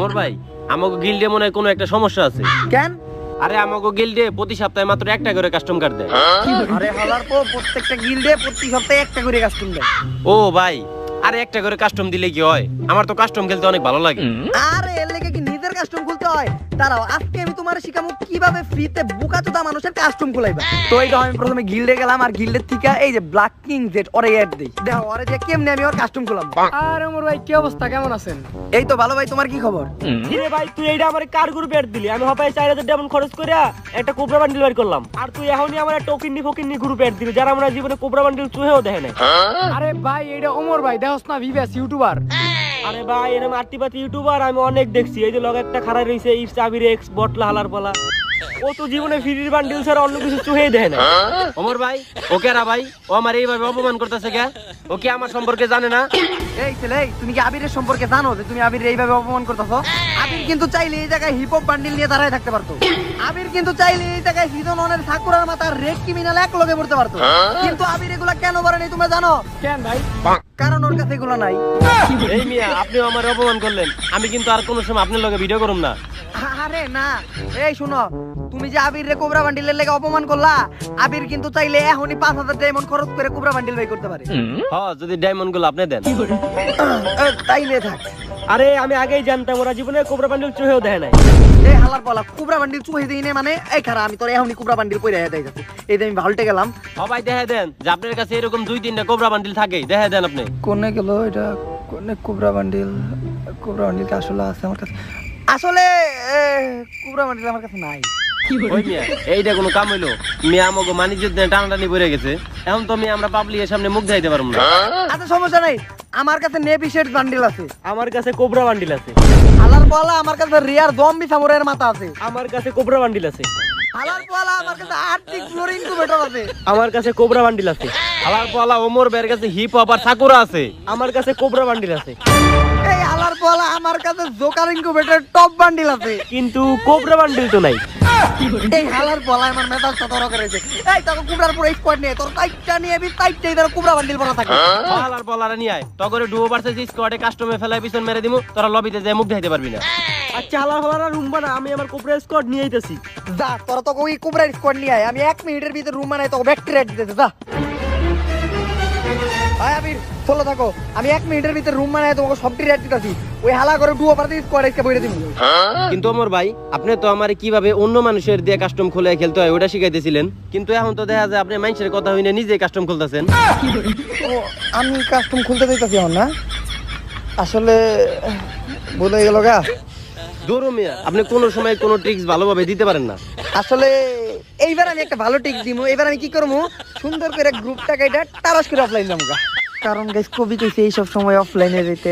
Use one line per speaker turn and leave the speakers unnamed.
ওর ভাই আমাকে গিল্ডে মনে হয় কোনো একটা সমস্যা আছে।
কেন?
আরে আমাকে গিল্ডে প্রতি সপ্তাহে মাত্র একটা করে কাস্টম কার্ড দেয়।
আরে হালার পো প্রত্যেকটা গিল্ডে প্রতি সপ্তাহে একটা করে কাস্টম দেয়।
ও ভাই, আরে একটা করে কাস্টম দিলে কি হয়? আমার তো কাস্টম খেলতে অনেক ভালো লাগে।
আরে এর লেগে কি নিজের কাস্টম খুলতে হয়? দাঁড়াও, আজকে আমি তোমার শিখাবো কিভাবে ফ্রিতে বোকাচোদা মানুষের কাস্টম খুলাইবা। তো এই আমি প্রথমে গিল্ডে গেলাম, আর গিল্ডের থেকে এই যে ব্ল্যাক কিং জেড ওরে অ্যাড দেই। দেখো ওরে যে কেমনে আমি ওর কাস্টম খুলাম।
আর ওমর ভাই কি অবস্থা, কেমন আছেন?
এই তো ভালো ভাই, তোমার কি খবর?
কিরে ভাই, তুই এইটা আমার কার গ্রুপে অ্যাড দিলি? আমি হপায় 4000 ডায়মন্ড খরচ করে একটা কোবরা বান্ডিল বের করলাম, আর তুই এখনই আমার টোকিনি ফকিনি গ্রুপে অ্যাড দিলি, যারা আমরা জীবনে কোবরা বান্ডিল চুহেও দেখে নাই।
আরে ভাই এটা ওমর ভাই, দেখোস না ভিভাস ইউটিউবার।
আরে ভাই এরকম আটটিপাতি ইউটিউবার আমি অনেক দেখছি। এই যে লগে একটা খারাপ রইছে ইটস আবির এক্স বটলা হালার পালা, ও তো জীবনে ফ্রির বান্ডিল ছাড়া অন্য কিছু চুহেই দেখে না।
ওমর ভাই, ওকে রা ভাই, ও আমার এইভাবে অপমান করতেছে কে? ও কি আমার সম্পর্কে জানে না?
এই ছেলে, তুমি কি আবিরের সম্পর্কে জানো যে তুমি আবির এইভাবে অপমান করতেছো? আবির কিন্তু চাইলে এই জায়গায় হিপ হপ বান্ডিল নিয়ে দাঁড়ায় থাকতে পারতো। আবির কিন্তু চাইলে এই জায়গায় সিজন ওয়ানের সাকুরার মাথার রেড ক্রিমিনাল এক লগে পড়তে পারতো। কিন্তু আবির এগুলা কেন করে নাই তোমরা জানো?
কেন ভাই?
কারণ ওর কাছে এগুলো নাই।
এই মিয়া, আপনিও আমার অপমান করলেন, আমি কিন্তু আর কোনো সময় আপনার লগে ভিডিও করুম না।
আরে না, এই শুনো, তুমি যে আবির রে কোবরা বান্ডিলের লেগে অপমান করলা, আবির কিন্তু চাইলে এখনই 5000 ডায়মন্ড খরচ করে কোবরা বান্ডিল বাই করতে পারে।
হ্যাঁ, যদি ডায়মন্ড গুলো আপনি দেন।
তাইলে থাক।
আরে আমি আগেই জানতাম ওরা জীবনে কোবরা বান্ডিল চুহেও দেখে নাই।
এই হালার বলা কোবরা বান্ডিল চুহে দেই না মানে? এই খারা, আমি তোর এখনই কোবরা বান্ডিল কইরা দেই যাচ্ছি। এই যে আমি ভালটে গেলাম।
সবাই দেখে দেন যে আপনার কাছে এরকম 2-3টা কোবরা বান্ডিল থাকে, দেখে দেন আপনি।
কোনে গেল এটা? কোনে কোবরা বান্ডিল? কোবরা বান্ডিল কি আসলে আছে আমার কাছে? আসলে কোবরা বান্ডিল আমার কাছে নাই।
ওই মিয়া, এইটা কোনো কাম হইলো? মিয়া আমাকে মানিজ্য দিয়ে টানাটানি পড়ে গেছে, এখন তো মিয়া আমরা পাবলিকের সামনে মুখ দেখাইতে পারবো না।
আচ্ছা সমস্যা নাই, আমার কাছে নেভি শেড বান্ডিল আছে।
আমার কাছে কোবরা বান্ডিল আছে।
হালার বলা আমার কাছে রিয়ার জম্বি সামুরাইয়ের মাথা আছে।
আমার কাছে কোবরা বান্ডিল আছে।
হালার বলা আমার কাছে আর্টিক ফ্লোর ইনকিউবেটর আছে।
আমার কাছে কোবরা বান্ডিল আছে।
আলার পালা ওমর বের কাছে হিপ হপ আর সাকুরা আছে।
আমার কাছে কোবরা বান্ডিল আছে।
এই হালার বলা আমার কাছে জোকার ইনকিউবেটর টপ বান্ডিল আছে।
কিন্তু কোবরা বান্ডিল তো নাই।
এই হালার বলা আমার মেজাজ সতর্ক করেছে। এই তোকে কুবরার পুরো স্কোয়াড নিয়ে তোর টাইটটা নিয়ে আমি টাইটটাই ধরে কুবরা বান্ডিল পড়া থাকে।
আলার পালারা নিয়ে আয়, তগরে ডুও ভার্সেস স্কোয়াডে কাস্টমে ফেলাই পিছন মেরে দিমু, তোরা লবিতে যায় মুখ দেখাইতে পারবি না।
আচ্ছা হালার হালারা রুম বানা, আমি আমার কোবরা স্কোয়াড নিয়ে আইতাছি।
যা তোরা তোকে ওই কুবরার স্কোয়াড নিয়ে আয়, আমি 1 মিনিটের ভিতরে রুম বানাই তোকে ব্যাকটেরিয়া দিতে। যা আয় আবির, চলো থাকো, আমি 1 মিনিটের ভিতরে রুম বানাই তোমাকে সবটি রেড দিতেছি। ওই হালা করে ডুও ভার্সেস স্কোয়াড এসে বইরে দিমু।
কিন্তু ওমর ভাই, আপনি তো আমারে কিভাবে অন্য মানুষের দিয়ে কাস্টম খুলে খেলতে হয় ওটা শিখাইতেছিলেন, কিন্তু এখন তো দেখা যায় আপনি মানুষের কথা হইনে নিজেই কাস্টম খুলতেছেন।
ও আমি কাস্টম খুলতে দিতেছি এখন না, আসলে বলে গেল গা।
দূরও মিয়া, আপনি কোনো সময় কোনো ট্রিক্স ভালোভাবে দিতে পারেন না।
আসলে এইবার আমি একটা ভালো টিক দিমু। এবার আমি কি করবো, সুন্দর করে গ্রুপটাকে এটা টারাস করে অফলাইন যাবো। কারণ গাইস কবি কইছে এই সব সময় অফলাইনে যেতে।